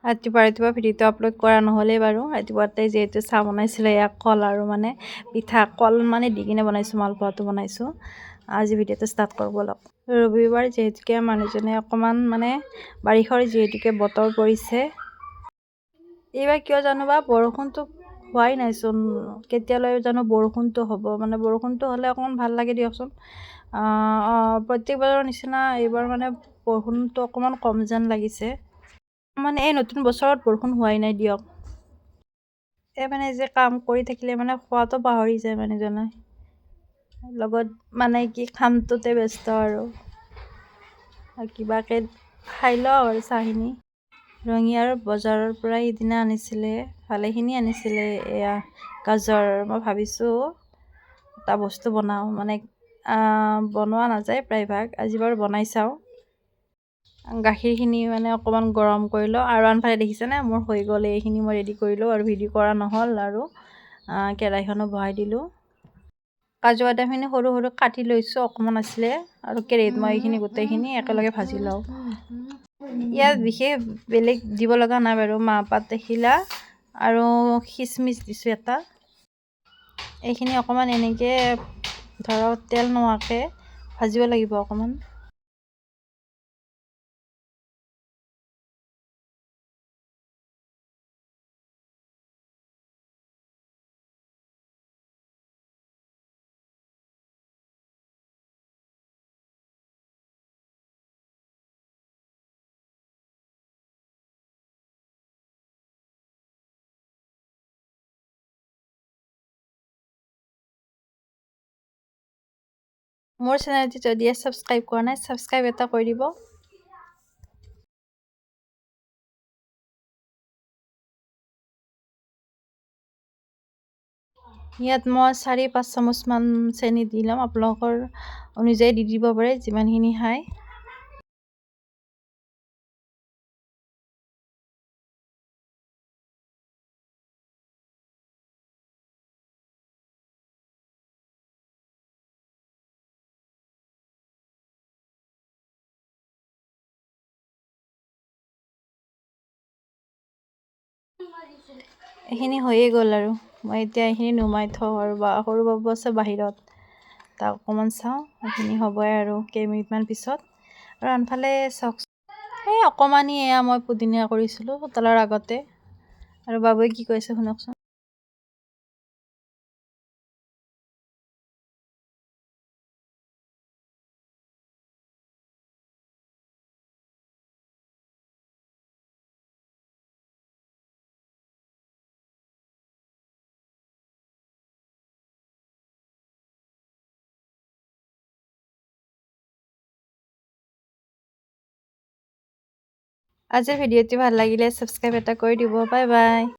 ৰাতিপুৱা ভিডিঅ'টো আপলোড কৰা নহ'লেই বাৰু। ৰাতিপুৱাতে যিহেতু চাহ বনাইছিলে, এয়া কল আৰু মানে পিঠা কল মানে দি কিনে বনাইছোঁ, মালপোৱাটো বনাইছোঁ। আজি ভিডিঅ'টো ষ্টাৰ্ট কৰোঁ ব'লক। ৰবিবাৰ যিহেতুকে মানুহজনে অকণমান মানে বাৰিষাৰ যিহেতুকে বতৰ পৰিছে। এইবাৰ কিয় জানো বা বৰষুণটো হোৱাই নাইচোন। কেতিয়ালৈ জানো বৰষুণটো হ'ব, মানে বৰষুণটো হ'লে অকণমান ভাল লাগে দিয়কচোন। প্ৰত্যেকবাৰৰ নিচিনা এইবাৰ মানে বৰষুণটো অকণমান কম যেন লাগিছে। মানে এই নতুন বছৰত বৰষুণ হোৱাই নাই দিয়ক। এই মানে যে কাম কৰি থাকিলে মানে খোৱাটো পাহৰি যায় মানুহজনে। লগত মানে কি কামটোতে ব্যস্ত আৰু কিবাকে খাই লওঁ আৰু চাহখিনি। ৰঙিয়াৰ বজাৰৰ পৰা সিদিনা আনিছিলে, ভালেখিনি আনিছিলে। এয়া গাজৰ, মই ভাবিছোঁ এটা বস্তু বনাওঁ, মানে বনোৱা নাযায় প্ৰায়ভাগ, আজি বাৰু বনাই চাওঁ। গাখীৰখিনি মানে অকণমান গৰম কৰি লওঁ আৰু আনফালে দেখিছেনে মোৰ হৈ গ'ল। এইখিনি মই ৰেডি কৰিলোঁ আৰু ভিডিঅ' কৰা নহ'ল আৰু কেৰাহীখনো বহাই দিলোঁ। কাজু বাদামখিনি সৰু সৰু কাটি লৈছোঁ, অকণমান আছিলে আৰু কেৰাহীত মই এইখিনি গোটেইখিনি একেলগে ভাজি লওঁ। ইয়াত বিশেষ বেলেগ দিব লগা নাই বাৰু। মাহপাত এখিলা আৰু খিচমিচ দিছোঁ এটা। এইখিনি অকণমান এনেকৈ ধৰক তেল নোহোৱাকৈ ভাজিব লাগিব অকণমান। মোৰ চেনেলটি যদি ছাবস্ক্ৰাইব কৰা নাই, ছাবস্ক্ৰাইব এটা কৰি দিব। ইয়াত মই 4-5 চামুচমান চেনি দি ল'ম, আপোনালোকৰ অনুযায়ী দি দিব পাৰে যিমানখিনি খায়। এইখিনি হৈয়ে গ'ল আৰু মই এতিয়া এইখিনি নুমাই থওঁ আৰু সৰু বাবু আছে বাহিৰত, তাক অকণমান চাওঁ। এইখিনি হ'বই আৰু কেইমিনিটমান পিছত। আৰু আনফালে চাওক, এই অকণমানি এয়া মই পুদিনা কৰিছিলোঁ চোতালৰ আগতে। আৰু বাবুৱে কি কৈছে শুনকচোন। আজিৰ ভিডিঅ'টি ভাল লাগিলে ছাবস্ক্ৰাইব এটা কৰি দিব। Bye bye.